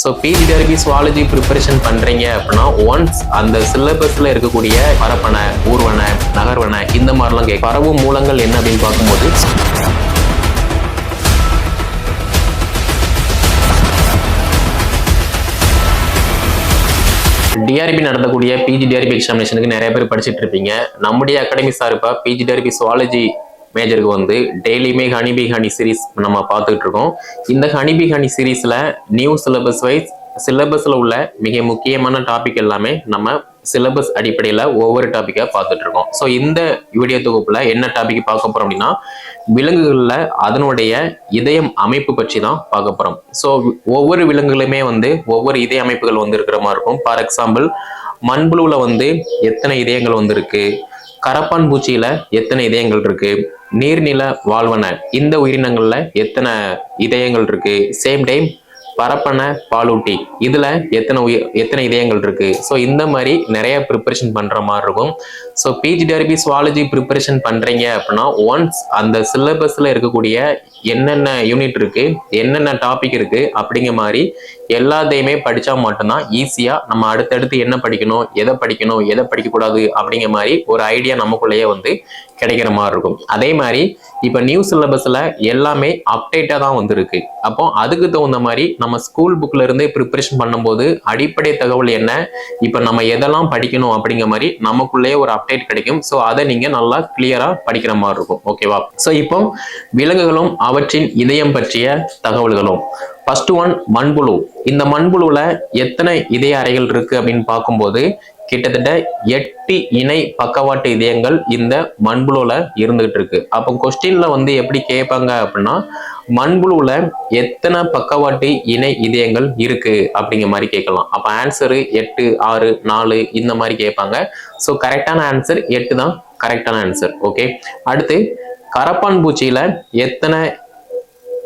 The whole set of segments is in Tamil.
ஸோ பிஜிடிஆர்பி சுவாலஜி ப்ரிப்பரேஷன் பண்ணுறீங்க அப்படின்னா ஒன்ஸ் அந்த சிலபஸில் இருக்கக்கூடிய பரப்பனை, ஊர்வனை, நகர்வனை இந்த மாதிரிலாம் பரவும் மூலங்கள் என்ன அப்படின்னு பார்க்கும்போது டிஆர்பி நடத்தக்கூடிய பிஜிடிஆர்பி எக்ஸாமினேஷனுக்கு நிறைய பேர் படிச்சுட்டு இருப்பீங்க. நம்முடைய அகாடமி சார்பா பிஜிடிஆர்பி சுவாலஜி மேஜருக்கு வந்து டெய்லியுமே ஹனிபி ஹனி சீரீஸ் நம்ம பார்த்துக்கிட்டு இருக்கோம். இந்த ஹனிபி ஹனி சீரீஸ்ல நியூ சிலபஸ் வைஸ் சிலபஸ்ல உள்ள மிக முக்கியமான டாபிக் எல்லாமே நம்ம சிலபஸ் அடிப்படையில் ஒவ்வொரு டாப்பிக்கா பார்த்துட்டு இருக்கோம். ஸோ இந்த வீடியோ தொகுப்புல என்ன டாபிக் பார்க்க போறோம் அப்படின்னா விலங்குகள்ல அதனுடைய இதயம் அமைப்பு பற்றி தான் பார்க்க போறோம். ஸோ ஒவ்வொரு விலங்குகளுமே வந்து ஒவ்வொரு இதய அமைப்புகள் வந்து இருக்கிற மாதிரி இருக்கும். ஃபார் எக்ஸாம்பிள் மண்புழுல வந்து எத்தனை இதயங்கள் வந்து இருக்கு, கரப்பான் பூச்சியில எத்தனை இதயங்கள் இருக்கு, நீர்நில வாழ்வன இந்த உயிரினங்கள்ல எத்தனை இதயங்கள் இருக்கு, சேம் டைம் பரப்பனை, பாலூட்டி இதுல எத்தனை இதயங்கள் இருக்கு. ஸோ இந்த மாதிரி நிறைய ப்ரிப்பரேஷன் பண்ற மாதிரி இருக்கும். ஸோ பிஜிடிஆர்பி சுவாலஜி ப்ரிப்பரேஷன் பண்றீங்க அப்படின்னா ஒன்ஸ் அந்த சிலபஸ்ல இருக்கக்கூடிய என்னென்ன யூனிட் இருக்கு, என்னென்ன டாபிக் இருக்கு அப்படிங்கிற மாதிரி எல்லாத்தையுமே படிச்சா மட்டும்தான் ஈஸியா நம்ம அடுத்தடுத்து என்ன படிக்கணும், எதை படிக்கக்கூடாது அப்படிங்கிற மாதிரி ஒரு ஐடியா நமக்குள்ளேயே வந்து கிடைக்கிற மாதிரி இருக்கும். அதே மாதிரி இப்ப நியூ சிலபஸ்ல எல்லாமே அப்டேட்டா தான் வந்து இருக்கு. அப்போ அதுக்கு தகுந்த மாதிரி நம்ம ஸ்கூல் புக்ல இருந்தே ப்ரிப்பரேஷன் பண்ணும்போது அடிப்படை தகவல் என்ன, இப்ப நம்ம எதெல்லாம் படிக்கணும் அப்படிங்கிற மாதிரி நமக்குள்ளேயே ஒரு அப்டேட் கிடைக்கும். ஸோ அதை நீங்க நல்லா கிளியரா படிக்கிற மாதிரி இருக்கும். ஓகேவா? ஸோ இப்போ விலங்குகளும் அவற்றின் இதயம் பற்றிய தகவல்களும். ஃபர்ஸ்ட் ஒன் மண்புழு. இந்த மண்புழுல எத்தனை இதய அறைகள் இருக்கு அப்படின்னு பார்க்கும்போது கிட்டத்தட்ட 8 இணை பக்கவாட்டு இதயங்கள் இந்த மண்புழுல இருந்துகிட்டு இருக்கு. அப்போ கொஸ்டின்ல வந்து எப்படி கேட்பாங்க அப்படின்னா மண்புழுல எத்தனை பக்கவாட்டு இணை இதயங்கள் இருக்கு அப்படிங்கிற மாதிரி கேட்கலாம். அப்ப ஆன்சரு 8, 6, 4 இந்த மாதிரி கேட்பாங்க. ஸோ கரெக்டான ஆன்சர் 8 தான் கரெக்டான ஆன்சர். ஓகே, அடுத்து கரப்பான் பூச்சியில எத்தனை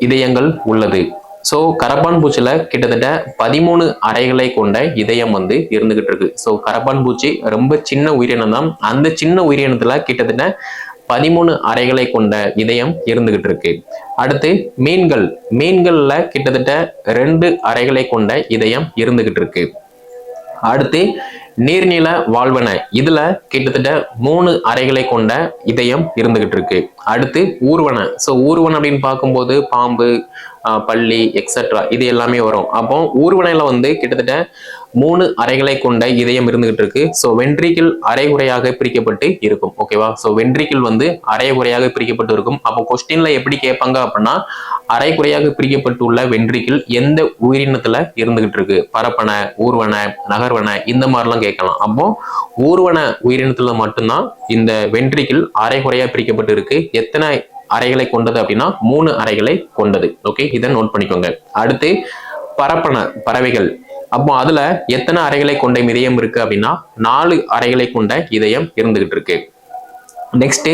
இதயங்கள் உள்ளது? ஸோ கரப்பான் பூச்சியில கிட்டத்தட்ட 13 அறைகளை கொண்ட இதயம் வந்து இருந்துகிட்டு இருக்கு. ஸோ கரப்பான் பூச்சி ரொம்ப சின்ன உயிரினம் தான். அந்த சின்ன உயிரினத்துல கிட்டத்தட்ட 13 அறைகளை கொண்ட இதயம் இருந்துகிட்டு இருக்கு. அடுத்து மீன்கள்ல கிட்டத்தட்ட 2 அறைகளை கொண்ட இதயம் இருந்துகிட்டு இருக்கு. அடுத்து நீர்நில வாழ்வன இதுல கிட்டத்தட்ட 3 அறைகளை கொண்ட இதயம் இருந்துகிட்டு இருக்கு. அடுத்து ஊர்வன. ஸோ ஊர்வன அப்படின்னு பார்க்கும்போது பாம்பு, பள்ளி எக்ஸெட்ரா இது எல்லாமே வரும். அப்போ ஊர்வனையில வந்து கிட்டத்தட்ட 3 அறைகளை கொண்ட இதயம் இருந்துகிட்டு இருக்கு. ஸோ வென்ட்ரிக்கிள் அரைகுறையாக பிரிக்கப்பட்டு இருக்கும். ஓகேவா? ஸோ வென்ட்ரிக்கிள் வந்து அரைகுறையாக பிரிக்கப்பட்டு இருக்கும். அப்போ கொஸ்டின்ல எப்படி கேட்பாங்க அப்படின்னா அரைகுறையாக பிரிக்கப்பட்டுள்ள வென்ட்ரிக்கிள் எந்த உயிரினத்துல இருந்துகிட்டு இருக்கு? பரப்பனை, ஊர்வன, நகர்வன இந்த மாதிரிலாம் கேட்கலாம். அப்போ ஊர்வன உயிரினத்துல மட்டும்தான் இந்த வென்ட்ரிக்கிள் அரைகுறையா பிரிக்கப்பட்டு இருக்கு. எத்தனை அறைகளை கொண்டது அப்படின்னா 3 அறைகளை கொண்டது. ஓகே, இதை நோட் பண்ணிக்கோங்க. அடுத்து பறவைகள். அப்போ அதுல எத்தனை அறைகளை கொண்ட இதயம் இருக்கு அப்படின்னா 4 அறைகளை கொண்ட இதயம் இருந்துகிட்டு இருக்கு. நெக்ஸ்ட்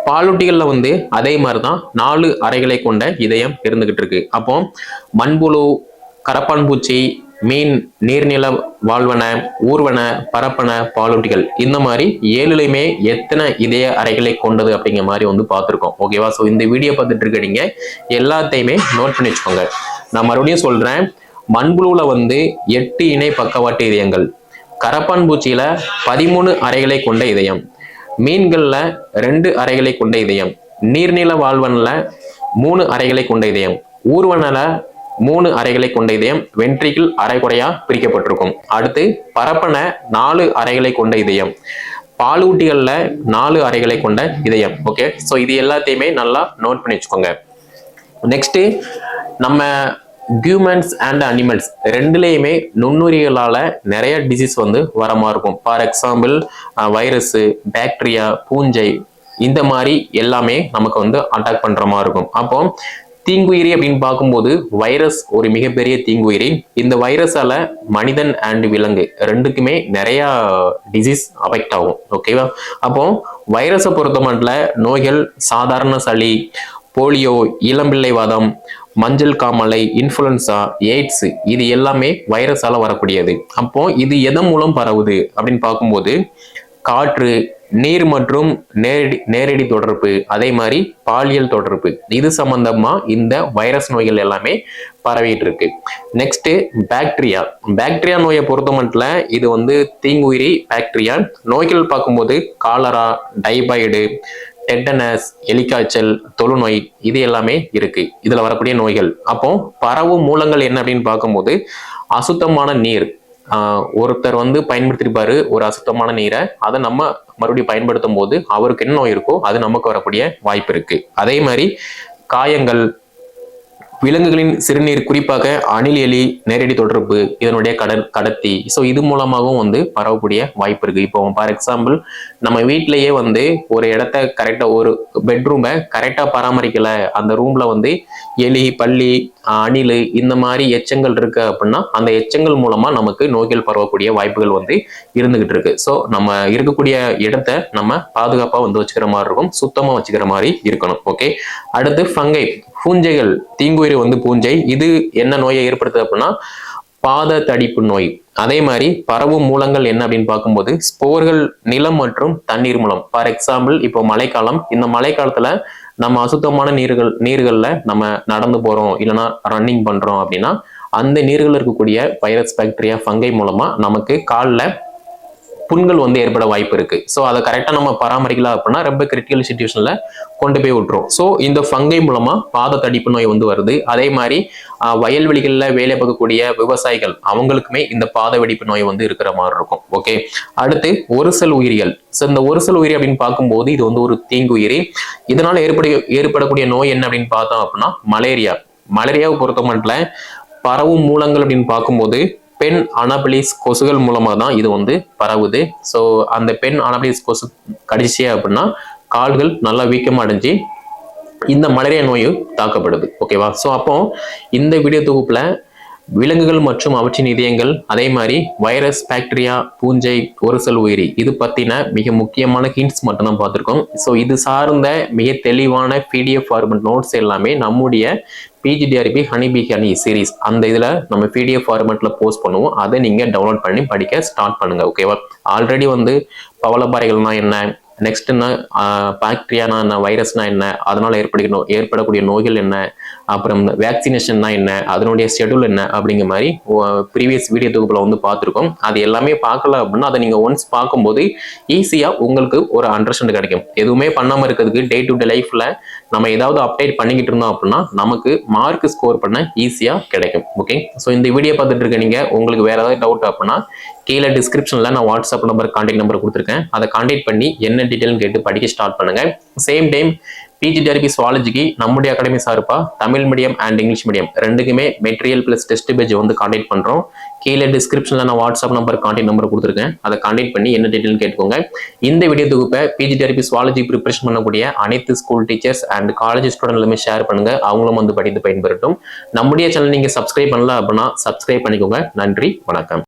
பாலூட்டிகள்ல வந்து அதே மாதிரிதான் 4 அறைகளை கொண்ட இதயம் இருந்துகிட்டு இருக்கு. அப்போ மண்புழு, கரப்பான் பூச்சி, மீன், நீர்நில வாழ்வன, ஊர்வன, பரப்பன, பாலூட்டிகள் இந்த மாதிரி 7லையுமே எத்தனை இதய அறைகளை கொண்டது அப்படிங்கிற மாதிரி வந்து பார்த்துருக்கோம். ஓகேவா? ஸோ இந்த வீடியோ பார்த்துட்டு இருக்கீங்க எல்லாத்தையுமே நோட் பண்ணி வச்சுக்கோங்க. நான் மறுபடியும் சொல்றேன், மண்புழுல வந்து 8 இணை பக்கவாட்டு இதயங்கள், கரப்பான் பூச்சியில 13 அறைகளை கொண்ட இதயம், மீன்கள்ல 2 அறைகளை கொண்ட இதயம், நீர்நில வாழ்வன்ல 3 அறைகளை கொண்ட இதயம், ஊர்வனல 3 அறைகளை கொண்ட இதயம் வென்ட்ரிக்கிள் அரைகுறையா பிரிக்கப்பட்டிருக்கும். அடுத்து பரப்பன 4 அறைகளை கொண்ட இதயம், பாலூட்டிகள்ல 4 அறைகளை கொண்ட இதயம். ஓகே, ஸோ இது எல்லாத்தையுமே நல்லா நோட் பண்ணி வச்சுக்கோங்க. நெக்ஸ்ட் நம்ம ஹியூமன்ஸ் அண்ட் அனிமல்ஸ் ரெண்டுலேயுமே நுண்ணுயிரிகளால நிறைய டிசீஸ் வந்து வர மாதிரி இருக்கும். ஃபார் எக்ஸாம்பிள் வைரஸ், பாக்டீரியா, பூஞ்சை இந்த மாதிரி எல்லாமே நமக்கு வந்து அட்டாக் பண்ற மாதிரி இருக்கும். அப்போ தீங்குயிரி அப்படின்னு பார்க்கும்போது வைரஸ் ஒரு மிகப்பெரிய தீங்குயிரி. இந்த வைரஸால மனிதன் அண்ட் விலங்கு ரெண்டுக்குமே நிறைய டிசீஸ் அஃபெக்ட் ஆகும். ஓகேவா? அப்போ வைரஸை பொறுத்த மட்டும் நோய்கள் சாதாரண சளி, போலியோ, இளம்பிள்ளைவாதம், மஞ்சள் காமாலை, இன்ஃபுளுன்சா, எய்ட்ஸ் இது எல்லாமே வைரஸால வரக்கூடியது. அப்போ இது எதன் மூலம் பரவுது அப்படின்னு பார்க்கும்போது காற்று, நீர் மற்றும் நேரடி தொடர்பு, அதே மாதிரி பாலியல் தொடர்பு, இது சம்பந்தமா இந்த வைரஸ் நோய்கள் எல்லாமே பரவிட்டு இருக்கு. நெக்ஸ்ட் பாக்டீரியா நோயை பொறுத்த மட்டும் இது வந்து தீங்குயிரி பாக்டீரியா. நோய்கள் பார்க்கும்போது காலரா, டைபாய்டு, டெட்டனஸ், எலிக்காய்ச்சல், தொழுநோய், இது எல்லாமே இருக்கு இதுல வரக்கூடிய நோய்கள். அப்போ பரவும் மூலங்கள் என்ன அப்படின்னு பார்க்கும்போது அசுத்தமான நீர். ஒருத்தர் வந்து பயன்படுத்திருப்பாரு ஒரு அசுத்தமான நீரை, அதை நம்ம மறுபடியும் பயன்படுத்தும் போது அவருக்கு என்ன நோய் இருக்கோ அது நமக்கு வரக்கூடிய வாய்ப்பு இருக்கு. அதே மாதிரி காயங்கள், விலங்குகளின் சிறுநீர், குறிப்பாக அணில் எலி நேரடி தொடர்பு, இதனுடைய கடத்தி, ஸோ இது மூலமாகவும் வந்து பரவக்கூடிய வாய்ப்பு இருக்கு. இப்போ ஃபார் எக்ஸாம்பிள் நம்ம வீட்டிலேயே வந்து ஒரு இடத்த கரெக்டா, ஒரு பெட்ரூமை கரெக்டா பராமரிக்கல, அந்த ரூம்ல வந்து எலி, பல்லி, அணில் இந்த மாதிரி எச்சங்கள் இருக்கு அப்படின்னா அந்த எச்சங்கள் மூலமா நமக்கு நோய்கள் பரவக்கூடிய வாய்ப்புகள் வந்து இருந்துகிட்டு இருக்கு. ஸோ நம்ம இருக்கக்கூடிய இடத்த நம்ம பாதுகாப்பா வந்து வச்சுக்கிற மாதிரி இருக்கும், சுத்தமா வச்சுக்கிற மாதிரி இருக்கணும். ஓகே, அடுத்து ஃபங்கை, பூஞ்சைகள். தீங்குயிரி வந்து பூஞ்சை. இது என்ன நோயை ஏற்படுத்துது அப்படின்னா பாத தடிப்பு நோய். அதே மாதிரி பரவும் மூலங்கள் என்ன அப்படின்னு பார்க்கும்போது ஸ்போர்கள் நிலம் மற்றும் தண்ணீர் மூலம். ஃபார் எக்ஸாம்பிள் இப்போ மழைக்காலம், இந்த மழைக்காலத்துல நம்ம அசுத்தமான நீர்கள்ல நம்ம நடந்து போறோம் இல்லைன்னா ரன்னிங் பண்றோம் அப்படின்னா அந்த நீர்கள் இருக்கக்கூடிய வைரஸ், பாக்டீரியா, ஃபங்கை மூலமா நமக்கு காலில் புண்கள் வந்து ஏற்பட வாய்ப்பு இருக்கு. ஸோ அதை கரெக்டாக நம்ம பராமரிக்கல அப்படின்னா ரொம்ப கிரிட்டிக்கல் சிச்சுவேஷன்ல கொண்டு போய் விட்டுரும். ஸோ இந்த ஃபங்கை மூலமா பாத தடிப்பு நோய் வந்து வருது. அதே மாதிரி வயல்வெளிகளில் வேலை பார்க்கக்கூடிய விவசாயிகள் அவங்களுக்குமே இந்த பாத வெடிப்பு நோய் வந்து இருக்கிற மாதிரி இருக்கும். ஓகே, அடுத்து ஒரு செல் உயிரிகள். ஸோ இந்த ஒரு செல் உயிரி அப்படின்னு பார்க்கும்போது இது வந்து ஒரு தீங்குயிரி. இதனால ஏற்படக்கூடிய நோய் என்ன அப்படின்னு பார்த்தோம் அப்படின்னா மலேரியாவை பொறுத்த மட்டும் பரவும் மூலங்கள் அப்படின்னு பார்க்கும்போது பெண் அனாபிலிஸ் கொசுகள் மூலமா தான் இது வந்து பரவுது. ஸோ அந்த பெண் அனாபிலிஸ் கொசு கடிச்சியே அப்படின்னா கால்கள் நல்லா வீக்கமா அடைஞ்சு இந்த மலேரியா நோய் தாக்கப்படுது. ஓகேவா? ஸோ அப்போ இந்த வீடியோ தொகுப்புல விலங்குகள் மற்றும் அவற்றின் இதயங்கள், அதே மாதிரி வைரஸ், பாக்டீரியா, பூஞ்சை, ஒரு செல் உயிரி, இது பத்தின மிக முக்கியமான ஹிண்ட்ஸ் மட்டும் தான் பார்த்துருக்கோம். ஸோ இது சார்ந்த மிக தெளிவான PDF ஃபார்மட் நோட்ஸ் எல்லாமே நம்முடைய PGDRP ஹனிபி ஹனி சீரீஸ் அந்த இதில் நம்ம PDF ஃபார்மேட்ல போஸ்ட் பண்ணுவோம். அதை நீங்கள் டவுன்லோட் பண்ணி படிக்க ஸ்டார்ட் பண்ணுங்க. ஓகேவா? ஆல்ரெடி வந்து பவளப்பாறைகள்னா என்ன, நெக்ஸ்ட்னா பாக்டீரியானா என்ன, வைரஸ்னா என்ன, அதனால ஏற்படக்கூடிய நோய்கள் என்ன, அப்புறம் வேக்சினேஷன்னா என்ன, அதனுடைய ஷெடியூல் என்ன அப்படிங்கிற மாதிரி ப்ரீவியஸ் வீடியோ தொகுப்புல வந்து பார்த்துருக்கோம். அது எல்லாமே பார்க்கல அப்படின்னா அதை நீங்கள் ஒன்ஸ் பார்க்கும்போது ஈஸியாக உங்களுக்கு ஒரு அண்டர்ஸ்டாண்ட் கிடைக்கும். எதுவுமே பண்ணாமல் இருக்கிறதுக்கு டே டு டே லைஃப்ல நம்ம ஏதாவது அப்டேட் பண்ணிக்கிட்டு இருந்தோம் அப்படின்னா நமக்கு மார்க் ஸ்கோர் பண்ண ஈஸியாக கிடைக்கும். ஓகே, ஸோ இந்த வீடியோ பார்த்துட்டு இருக்க நீங்கள் உங்களுக்கு வேற ஏதாவது டவுட் அப்படின்னா கீழே டிஸ்கிரிப்ஷன்ல நான் வாட்ஸ்அப் நம்பர், கான்டாக்ட் நம்பர் கொடுத்துருக்கேன். அதை கான்டாக்ட் பண்ணி என்ன டீட்டெயில் கேட்டு படிக்க ஸ்டார்ட் பண்ணுங்க. சேம் டைம் PGDRP சுவாலஜிக்கு நம்முடைய அகாடமி சார்பா Tamil medium and English medium ரெண்டுக்குமே மெட்டீரியல் பிளஸ் டெஸ்ட் பேஜ் வந்து கான்டாக்ட் பண்றோம். கீழே டிஸ்கிரிப்ஷன்ல நான் வாட்ஸ்அப் நம்பர், கான்டாக்ட் நம்பர் கொடுத்துருக்கேன். அதை கான்டாக்ட் பண்ணி என்ன டீட்டெயில் கேட்டுக்கோங்க. இந்த வீடியோ தொகுப்பை PGDRP சுவாலஜி ப்ரிப்பரேஷன் பண்ணக்கூடிய அனைத்து school teachers and college student எல்லாமே ஷேர் பண்ணுங்க. அவங்களும் வந்து படித்து பயன்பெறட்டும். நம்முடைய சேனல் நீங்க சப்ஸ்கிரைப் பண்ணல அப்படின்னா சப்ஸ்கிரைப் பண்ணிக்கோங்க. நன்றி, வணக்கம்.